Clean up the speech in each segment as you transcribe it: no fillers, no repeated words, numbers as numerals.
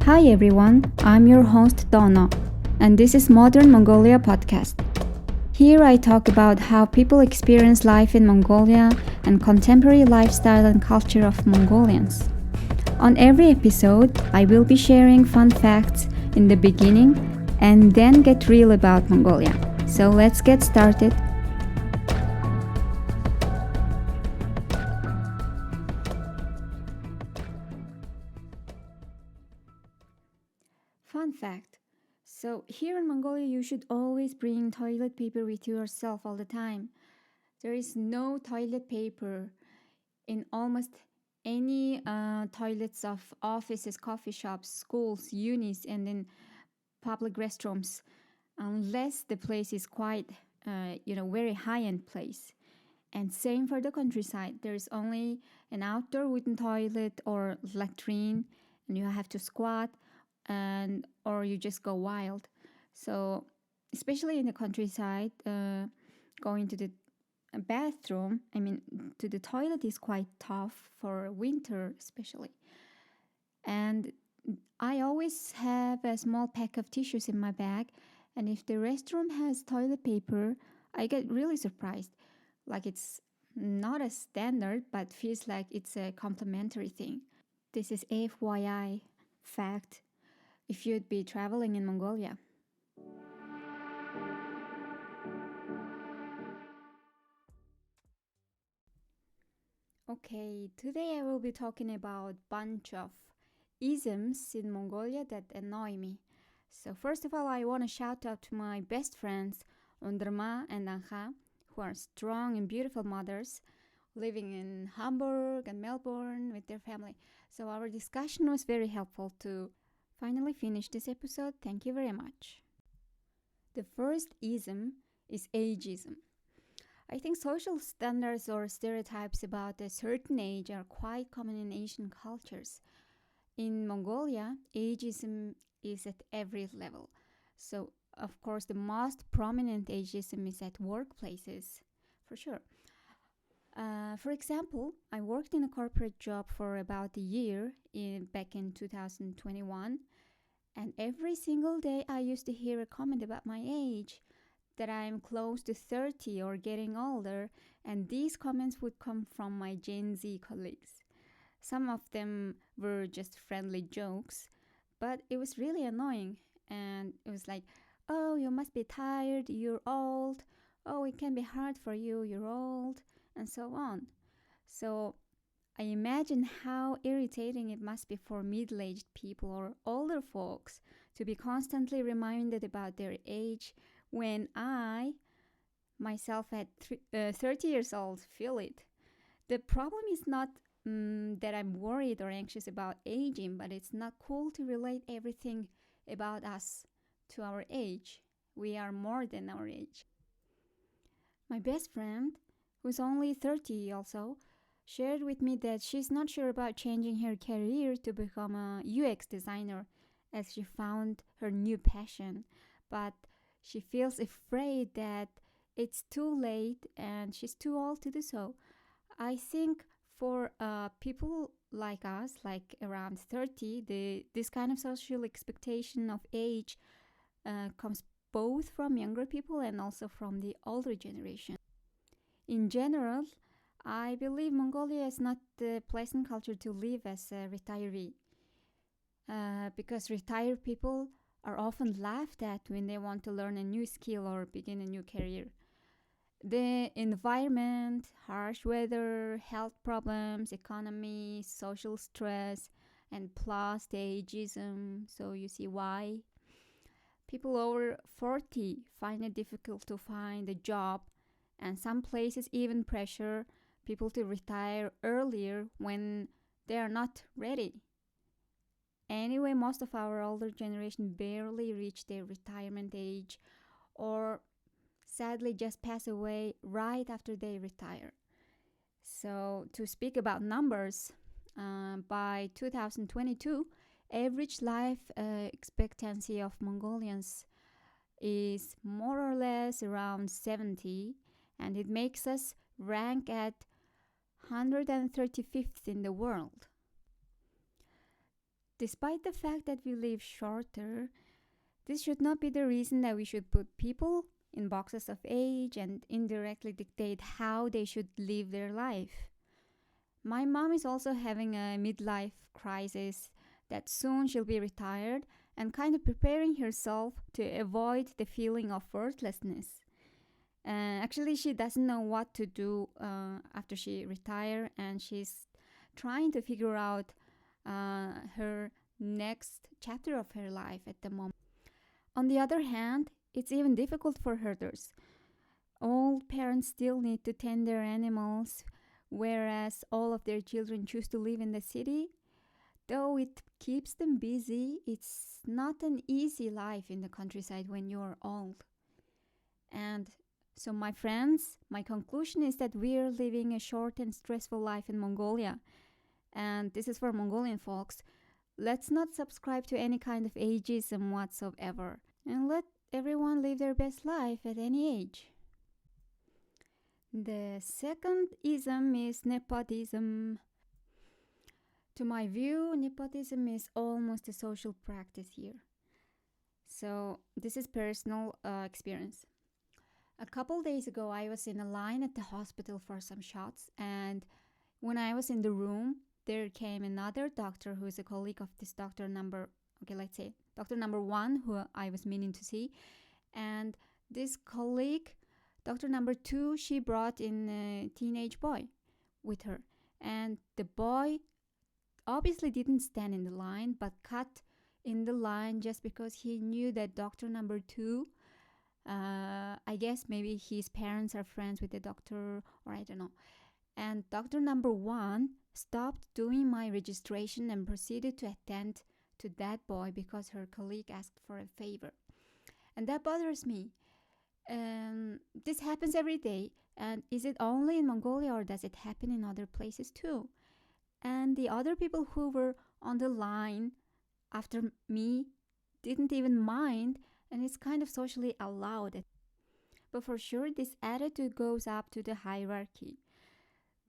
Hi everyone, I'm your host Donna, and this is Modern Mongolia podcast. Here I talk about how people experience life in Mongolia and contemporary lifestyle and culture of Mongolians. On every episode, I will be sharing fun facts in the beginning and then get real about Mongolia. So let's get started. Fun fact. So here in Mongolia, you should always bring toilet paper with yourself all the time. There is no toilet paper in almost any toilets of offices, coffee shops, schools, unis, and in public restrooms, unless the place is quite, very high-end place. And same for the countryside. There is only an outdoor wooden toilet or latrine, and you have to squat, and or you just go wild. So, especially in the countryside, going to the bathroom, to the toilet is quite tough for winter, especially. And I always have a small pack of tissues in my bag, and if the restroom has toilet paper, I get really surprised. Like it's not a standard, but feels like it's a complimentary thing. This is FYI fact if you'd be traveling in Mongolia. Okay, today I will be talking about bunch of isms in Mongolia that annoy me. So first of all, I want to shout out to my best friends Underma and Anja, who are strong and beautiful mothers living in Hamburg and Melbourne with their family. So our discussion was very helpful to finally finish this episode. Thank you very much. The first ism is ageism. I think social standards or stereotypes about a certain age are quite common in Asian cultures. In Mongolia, ageism is at every level. So, of course, the most prominent ageism is at workplaces, for sure. For example, I worked in a corporate job for about a year back in 2021, and every single day I used to hear a comment about my age, that I'm close to 30 or getting older, and these comments would come from my Gen Z colleagues. Some of them were just friendly jokes, but it was really annoying. And it was like, oh, you must be tired, you're old. Oh, it can be hard for you, you're old, and so on. So I imagine how irritating it must be for middle aged people or older folks to be constantly reminded about their age when I, myself at 30 years old, feel it. The problem is not that I'm worried or anxious about aging, but it's not cool to relate everything about us to our age. We are more than our age. My best friend, who's only 30 also, shared with me that she's not sure about changing her career to become a UX designer as she found her new passion, but she feels afraid that it's too late and she's too old to do so. I think for people like us, like around 30, this kind of social expectation of age comes both from younger people and also from the older generation. In general, I believe Mongolia is not the pleasant culture to live as a retiree because retired people are often laughed at when they want to learn a new skill or begin a new career. The environment, harsh weather, health problems, economy, social stress, and plus the ageism, so you see why. People over 40 find it difficult to find a job, and some places even pressure people to retire earlier when they are not ready. Anyway, most of our older generation barely reach their retirement age or sadly just pass away right after they retire. So, to speak about numbers, by 2022, average life expectancy of Mongolians is more or less around 70, and it makes us rank at 135th in the world. despite the fact that we live shorter, this should not be the reason that we should put people in boxes of age and indirectly dictate how they should live their life. My mom is also having a midlife crisis that soon she'll be retired and kind of preparing herself to avoid the feeling of worthlessness. Actually, she doesn't know what to do after she retires, and she's trying to figure out her next chapter of her life at the moment. On the other hand, it's even difficult for herders. Old parents still need to tend their animals, whereas all of their children choose to live in the city. Though it keeps them busy, it's not an easy life in the countryside when you're old. And so, my friends, my conclusion is that we're living a short and stressful life in Mongolia. And this is for Mongolian folks. Let's not subscribe to any kind of ageism whatsoever. And let everyone live their best life at any age. The second ism is nepotism. To my view, nepotism is almost a social practice here. So this is personal experience. A couple days ago, I was in a line at the hospital for some shots, and when I was in the room, there came another doctor who is a colleague of this doctor number one, who I was meaning to see. And this colleague, doctor number 2, she brought in a teenage boy with her. And the boy obviously didn't stand in the line, but cut in the line just because he knew that doctor number 2, I guess maybe his parents are friends with the doctor, or I don't know. And doctor number 1 stopped doing my registration and proceeded to attend to that boy because her colleague asked for a favor. And that bothers me. This happens every day. And is it only in Mongolia, or does it happen in other places too? And the other people who were on the line after me didn't even mind, and it's kind of socially allowed. But for sure, this attitude goes up to the hierarchy.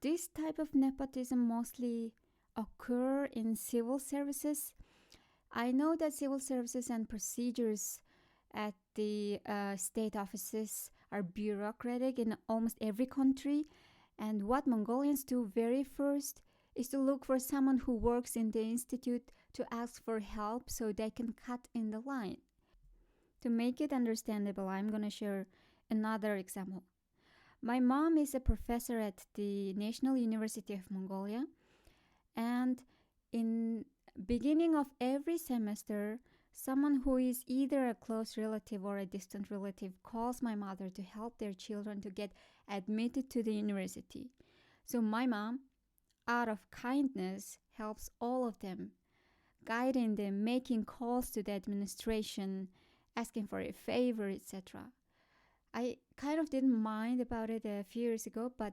This type of nepotism mostly occur in civil services. I know that civil services and procedures at the state offices are bureaucratic in almost every country, and what Mongolians do very first is to look for someone who works in the institute to ask for help so they can cut in the line. To make it understandable, I'm going to share another example. My mom is a professor at the National University of Mongolia, and in beginning of every semester, someone who is either a close relative or a distant relative calls my mother to help their children to get admitted to the university. So my mom, out of kindness, helps all of them, guiding them, making calls to the administration, asking for a favor, etc. I kind of didn't mind about it a few years ago, but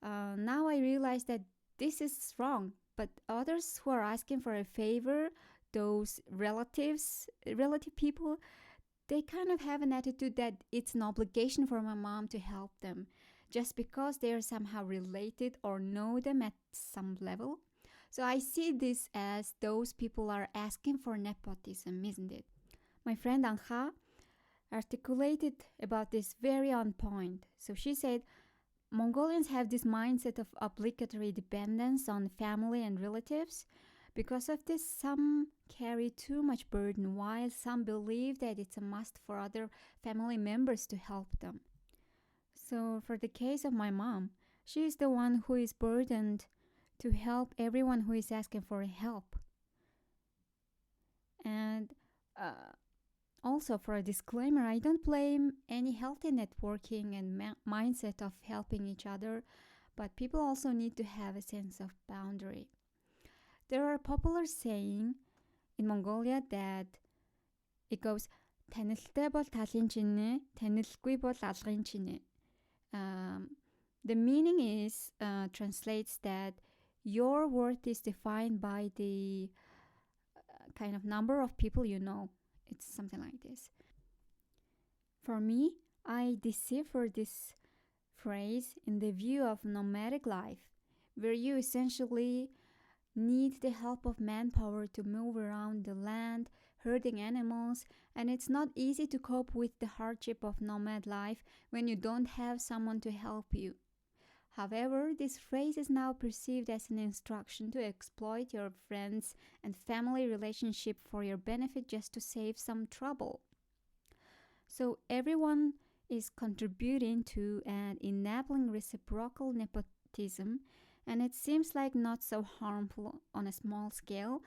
now I realize that this is wrong. But others who are asking for a favor, those relative people, they kind of have an attitude that it's an obligation for my mom to help them, just because they are somehow related or know them at some level. So I see this as those people are asking for nepotism, isn't it? My friend Anja articulated about this very on point. So she said, Mongolians have this mindset of obligatory dependence on family and relatives. Because of this, some carry too much burden, while some believe that it's a must for other family members to help them. So for the case of my mom, she is the one who is burdened to help everyone who is asking for help. And also, for a disclaimer, I don't blame any healthy networking and mindset of helping each other, but people also need to have a sense of boundary. There are popular saying in Mongolia that it goes, танилтай бол талын чинээ, танилгүй бол алгын чинээ. The meaning is, translates that your worth is defined by the kind of number of people you know. It's something like this. For me, I decipher this phrase in the view of nomadic life, where you essentially need the help of manpower to move around the land, herding animals, and it's not easy to cope with the hardship of nomad life when you don't have someone to help you. However, this phrase is now perceived as an instruction to exploit your friends and family relationship for your benefit just to save some trouble. So everyone is contributing to and enabling reciprocal nepotism, and it seems like not so harmful on a small scale.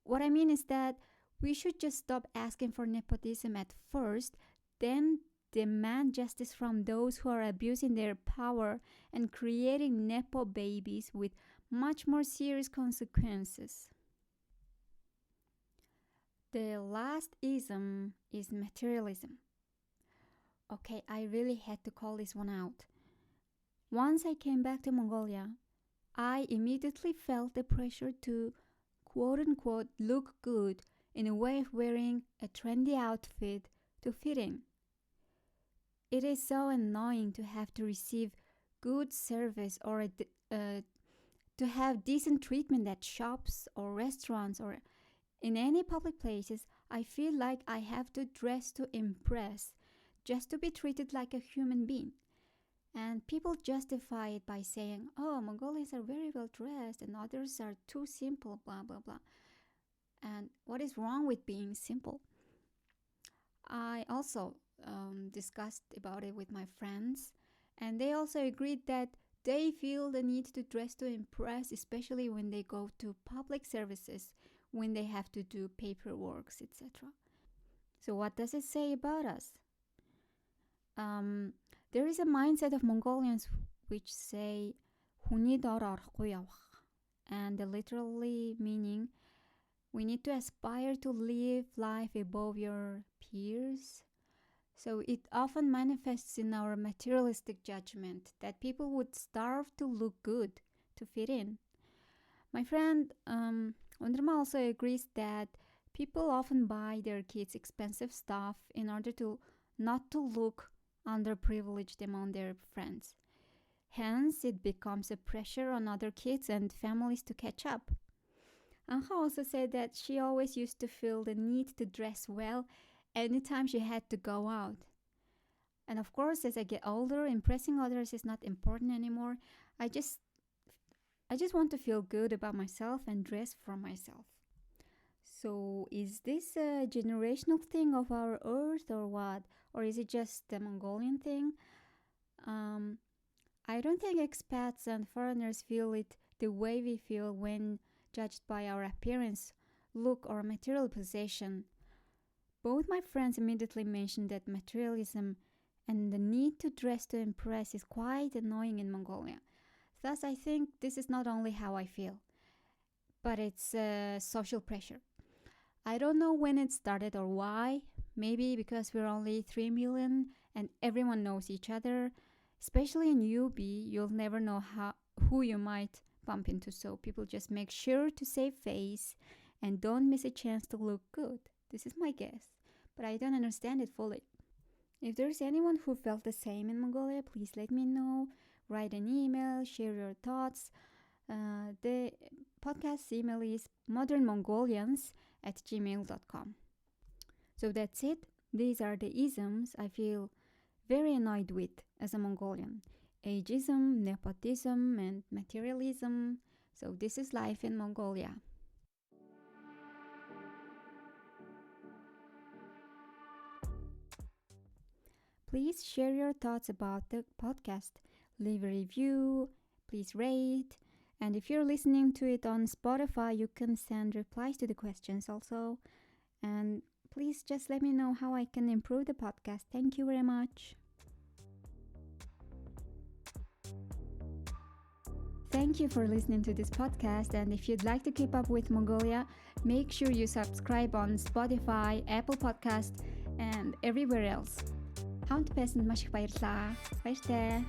What I mean is that we should just stop asking for nepotism at first, then demand justice from those who are abusing their power and creating nepo babies with much more serious consequences. The last ism is materialism. Okay, I really had to call this one out. Once I came back to Mongolia, I immediately felt the pressure to quote unquote look good in a way of wearing a trendy outfit to fit in. It is so annoying to have to receive good service or to have decent treatment at shops or restaurants or in any public places. I feel like I have to dress to impress just to be treated like a human being. And people justify it by saying, oh, Mongolians are very well dressed and others are too simple, blah, blah, blah. And what is wrong with being simple? I also discussed about it with my friends, and they also agreed that they feel the need to dress to impress, especially when they go to public services, when they have to do paperwork, etc. So what does it say about us? There is a mindset of Mongolians which say "Хүний дор орохгүй явах," and the literally meaning we need to aspire to live life above your peers. So it often manifests in our materialistic judgment that people would starve to look good, to fit in. My friend Undrma also agrees that people often buy their kids expensive stuff in order to not to look underprivileged among their friends. Hence, it becomes a pressure on other kids and families to catch up. Anha also said that she always used to feel the need to dress well anytime she had to go out. And of course, as I get older, impressing others is not important anymore. I just want to feel good about myself and dress for myself. So is this a generational thing of our earth or what? Or is it just a Mongolian thing? I don't think expats and foreigners feel it the way we feel when judged by our appearance, look, or material possession. Both my friends immediately mentioned that materialism and the need to dress to impress is quite annoying in Mongolia. Thus, I think this is not only how I feel, but it's social pressure. I don't know when it started or why. Maybe because we're only 3 million and everyone knows each other. Especially in UB, you'll never know who you might bump into. So people just make sure to save face and don't miss a chance to look good. This is my guess, but I don't understand it fully. If there's anyone who felt the same in Mongolia, please let me know. Write an email, share your thoughts. The podcast email is modernmongolians@gmail.com. So that's it. These are the isms I feel very annoyed with as a Mongolian. Ageism, nepotism, and materialism. So this is life in Mongolia. Please share your thoughts about the podcast. Leave a review. Please rate. And if you're listening to it on Spotify, you can send replies to the questions also. And please just let me know how I can improve the podcast. Thank you very much. Thank you for listening to this podcast, and if you'd like to keep up with Mongolia, make sure you subscribe on Spotify, Apple Podcast, and everywhere else. Хамт байсанд маш их баярлалаа. Баяртай.